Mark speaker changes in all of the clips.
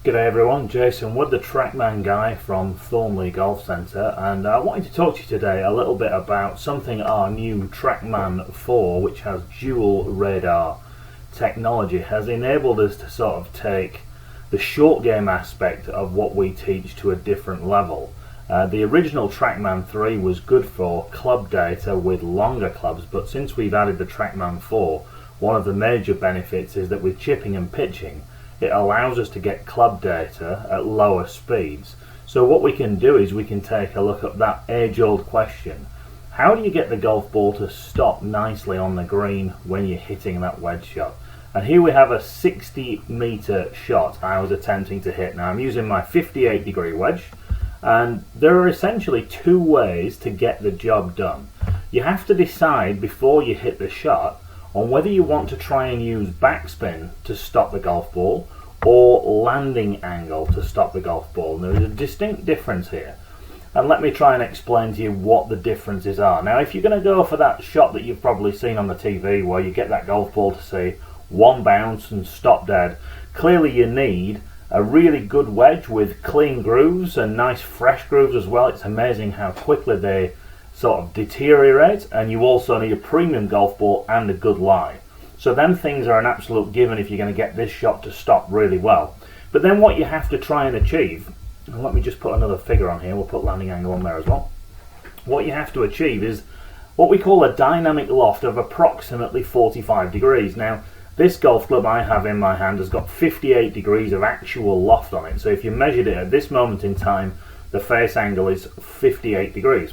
Speaker 1: G'day everyone, Jason Wood, the TrackMan guy from Thornley Golf Centre, and I wanted to talk to you today a little bit about something our new TrackMan 4, which has dual radar technology, has enabled us to sort of take the short game aspect of what we teach to a different level. The original TrackMan 3 was good for club data with longer clubs, but since we've added the TrackMan 4, one of the major benefits is that with chipping and pitching, it allows us to get club data at lower speeds. So what we can do is we can take a look at that age-old question: how do you get the golf ball to stop nicely on the green when you're hitting that wedge shot? And here we have a 60-meter shot I was attempting to hit. Now I'm using my 58-degree wedge, and there are essentially two ways to get the job done. You have to decide before you hit the shot on whether you want to try and use backspin to stop the golf ball or landing angle to stop the golf ball. And there is a distinct difference here, and let me try and explain to you what the differences are. Now if you're going to go for that shot that you've probably seen on the TV where you get that golf ball to say one bounce and stop dead, clearly you need a really good wedge with clean grooves and nice fresh grooves as well. It's amazing how quickly they sort of deteriorate, and you also need a premium golf ball and a good lie. So then things are an absolute given if you're going to get this shot to stop really well. But then what you have to try and achieve, and let me just put another figure on here, we'll put landing angle on there as well. What you have to achieve is what we call a dynamic loft of approximately 45 degrees. Now this golf club I have in my hand has got 58 degrees of actual loft on it, so if you measured it at this moment in time, the face angle is 58 degrees.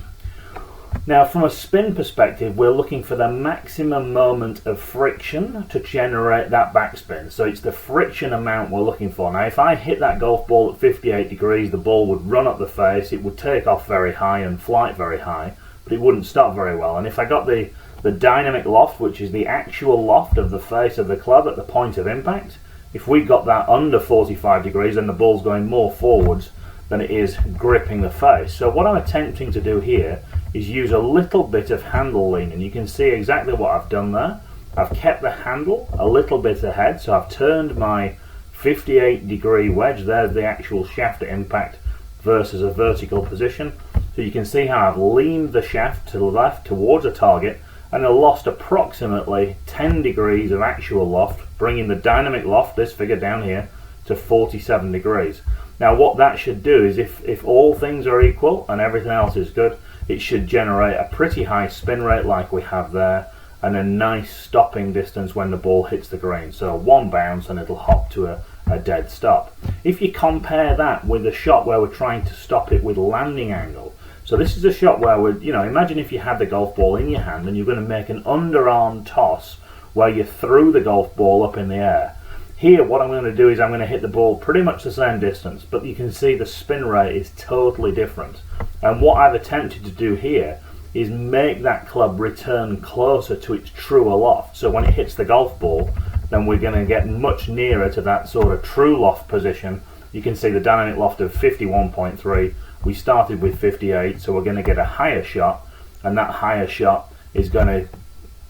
Speaker 1: Now from a spin perspective, we're looking for the maximum moment of friction to generate that backspin. So it's the friction amount we're looking for. Now if I hit that golf ball at 58 degrees, the ball would run up the face, it would take off very high and flight very high, but it wouldn't stop very well. And if I got the dynamic loft, which is the actual loft of the face of the club at the point of impact, if we got that under 45 degrees, then the ball's going more forwards than it is gripping the face. So what I'm attempting to do here is use a little bit of handle lean, and you can see exactly what I've done there. I've kept the handle a little bit ahead, so I've turned my 58 degree wedge, there's the actual shaft at impact versus a vertical position. So you can see how I've leaned the shaft to the left towards a target, and I lost approximately 10 degrees of actual loft, bringing the dynamic loft, this figure down here, to 47 degrees. Now what that should do is if all things are equal and everything else is good, it should generate a pretty high spin rate like we have there, and a nice stopping distance when the ball hits the green. So one bounce and it'll hop to a dead stop. If you compare that with a shot where we're trying to stop it with landing angle, so this is a shot where we're, imagine if you had the golf ball in your hand and you're going to make an underarm toss where you threw the golf ball up in the air. Here what I'm going to do is I'm going to hit the ball pretty much the same distance, but you can see the spin rate is totally different. And what I've attempted to do here is make that club return closer to its true loft. So when it hits the golf ball, then we're going to get much nearer to that sort of true loft position. You can see the dynamic loft of 51.3. We started with 58, so we're going to get a higher shot, and that higher shot is going to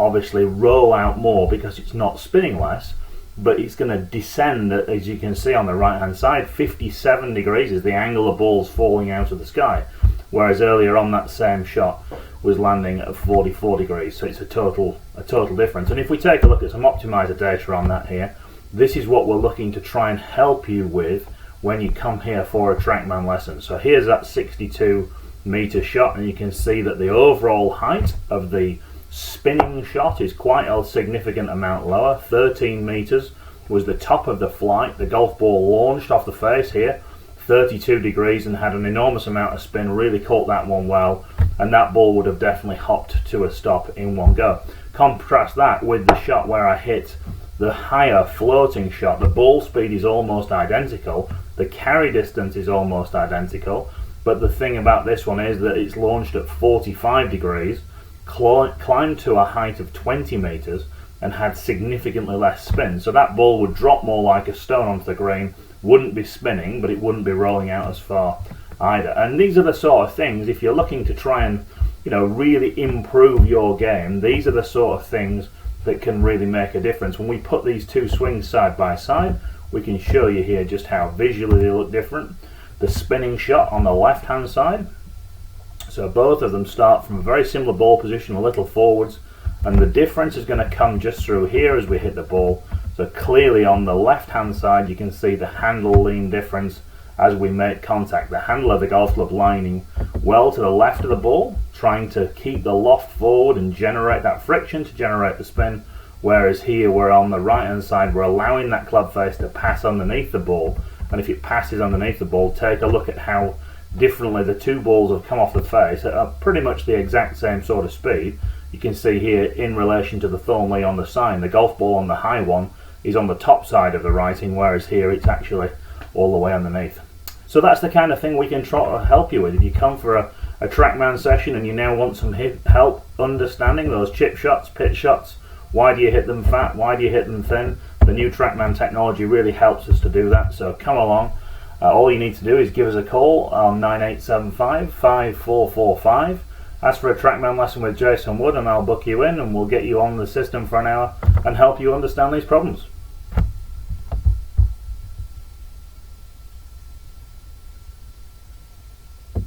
Speaker 1: obviously roll out more because it's not spinning less, but it's going to descend, as you can see on the right hand side. 57 degrees is the angle of balls falling out of the sky, whereas earlier on that same shot was landing at 44 degrees. So it's a total difference. And if we take a look at some optimizer data on that here, this is what we're looking to try and help you with when you come here for a TrackMan lesson. So here's that 62-meter shot, and you can see that the overall height of the spinning shot is quite a significant amount lower. 13 meters was the top of the flight. The golf ball launched off the face here 32 degrees and had an enormous amount of spin, really caught that one well, and that ball would have definitely hopped to a stop in one go. Contrast that with the shot where I hit the higher floating shot. The ball speed is almost identical, the carry distance is almost identical, but the thing about this one is that it's launched at 45 degrees, climbed to a height of 20 meters, and had significantly less spin. So that ball would drop more like a stone onto the green, wouldn't be spinning, but it wouldn't be rolling out as far either. And these are the sort of things, if you're looking to try and really improve your game, these are the sort of things that can really make a difference. When we put these two swings side by side, we can show you here just how visually they look different. The spinning shot on the left hand side, so both of them start from a very similar ball position, a little forwards, and the difference is going to come just through here as we hit the ball. So clearly on the left hand side you can see the handle lean difference as we make contact. The handle of the golf club lining well to the left of the ball, trying to keep the loft forward and generate that friction to generate the spin, whereas here we're on the right hand side, we're allowing that club face to pass underneath the ball, and if it passes underneath the ball, take a look at how differently the two balls have come off the face at pretty much the exact same sort of speed. You can see here in relation to the Thornley on the sign, the golf ball on the high one is on the top side of the writing, whereas here it's actually all the way underneath. So that's the kind of thing we can try to help you with. If you come for a TrackMan session and you now want some help understanding those chip shots, pitch shots, why do you hit them fat, why do you hit them thin, the new TrackMan technology really helps us to do that. So come along. All you need to do is give us a call on 9875-5445. Ask for a TrackMan lesson with Jason Wood and I'll book you in and we'll get you on the system for an hour and help you understand these problems.